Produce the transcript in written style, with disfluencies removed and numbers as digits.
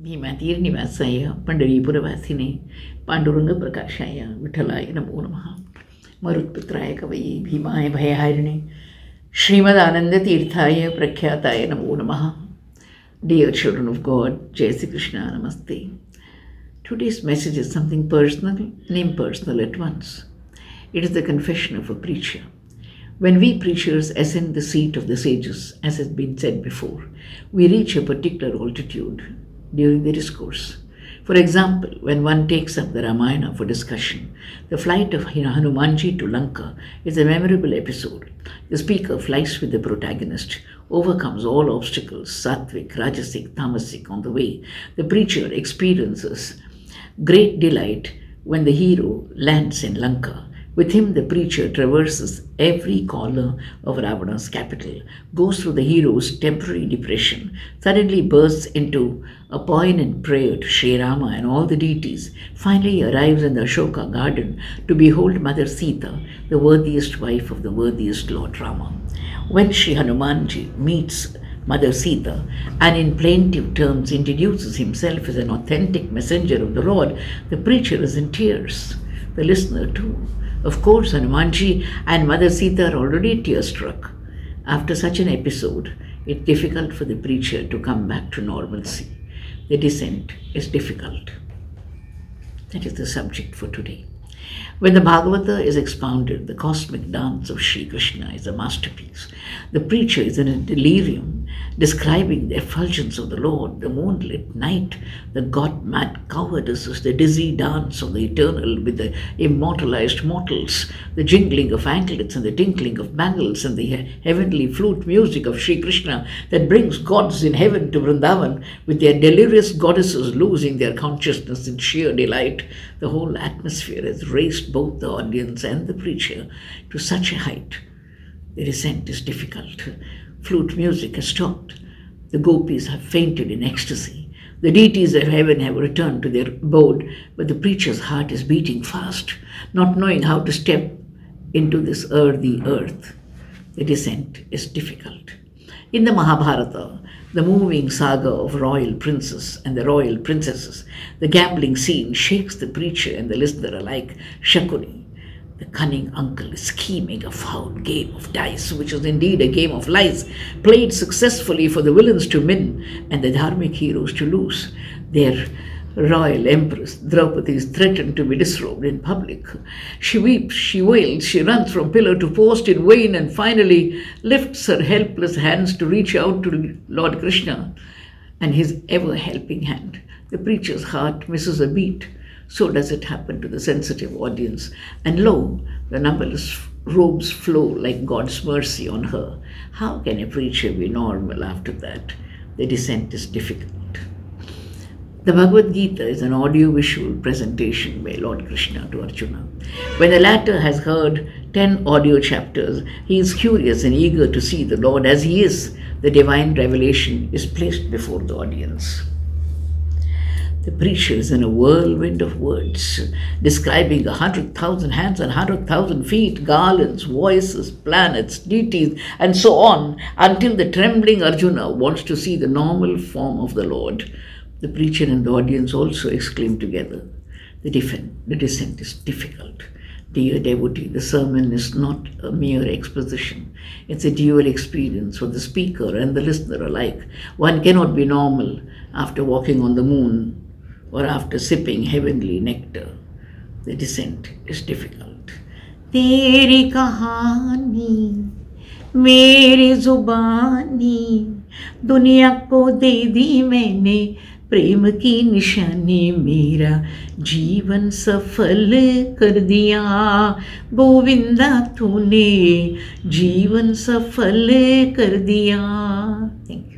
भीमातीर निवासाय पंढरीपुरवासिने पांडुरंग प्रकाशाय विठ्ठलाय नमो नमः। मरुत्पुत्राय कवये भीमाय भयहारिणे श्रीमदानंदतीर्थाय प्रख्याताय नमो नमः। Dear children of God, Jai Sri Krishna, Namaste. Today's message is something personal and impersonal at once. It is the confession of a preacher. When we preachers ascend the seat of the sages, as has been said before, we reach a particular altitude during the discourse. For example, when one takes up the Ramayana for discussion, the flight of Hanumanji to Lanka is a memorable episode. The speaker flies with the protagonist, overcomes all obstacles, sattvic, rajasic, tamasic on the way. The preacher experiences great delight when the hero lands in Lanka. With him, the preacher traverses every corner of Ravana's capital, goes through the hero's temporary depression, suddenly bursts into a poignant prayer to Sri Rama and all the deities, finally arrives in the Ashoka garden to behold Mother Sita, the worthiest wife of the worthiest Lord Rama. When Sri Hanumanji meets Mother Sita and in plaintive terms introduces himself as an authentic messenger of the Lord, the preacher is in tears, the listener too. Of course, Hanumanji and Mother Sita are already tear-struck. After such an episode, it's difficult for the preacher to come back to normalcy. The descent is difficult. That is the subject for today. When the Bhagavata is expounded, the cosmic dance of Sri Krishna is a masterpiece. The preacher is in a delirium, describing the effulgence of the Lord, the moonlit night, the god-mad cowardices, the dizzy dance of the eternal with the immortalized mortals, the jingling of anklets and the tinkling of bangles and the heavenly flute music of Sri Krishna that brings gods in heaven to Vrindavan with their delirious goddesses losing their consciousness in sheer delight. The whole atmosphere has raised both the audience and the preacher to such a height. The descent is difficult. Flute music has stopped. The gopis have fainted in ecstasy. The deities of heaven have returned to their abode, but the preacher's heart is beating fast, not knowing how to step into this earthy earth. The descent is difficult. In the Mahabharata, the moving saga of royal princes and the royal princesses, the gambling scene shakes the preacher and the listener alike. Shakuni, the cunning uncle, is scheming a foul game of dice, which is indeed a game of lies, played successfully for the villains to win and the dharmic heroes to lose. Their royal empress Draupadi is threatened to be disrobed in public. She weeps, she wails, she runs from pillar to post in vain and finally lifts her helpless hands to reach out to Lord Krishna and his ever-helping hand. The preacher's heart misses a beat. So does it happen to the sensitive audience. And lo, the numberless robes flow like God's mercy on her. How can a preacher be normal after that? The descent is difficult. The Bhagavad Gita is an audio-visual presentation by Lord Krishna to Arjuna. When the latter has heard 10 audio chapters, he is curious and eager to see the Lord as he is. The divine revelation is placed before the audience. The preacher is in a whirlwind of words, describing 100,000 hands and 100,000 feet, garlands, voices, planets, deities, and so on, until the trembling Arjuna wants to see the normal form of the Lord. The preacher and the audience also exclaim together. The descent is difficult. Dear devotee, the sermon is not a mere exposition. It's a dual experience for the speaker and the listener alike. One cannot be normal after walking on the moon or after sipping heavenly nectar. The descent is difficult. Teri kahani, meri zubani, दुनिया को दे दी मैंने प्रेम की निशानी, मेरा जीवन सफल कर दिया गोविंदा तूने जीवन सफल कर दिया. Thank you.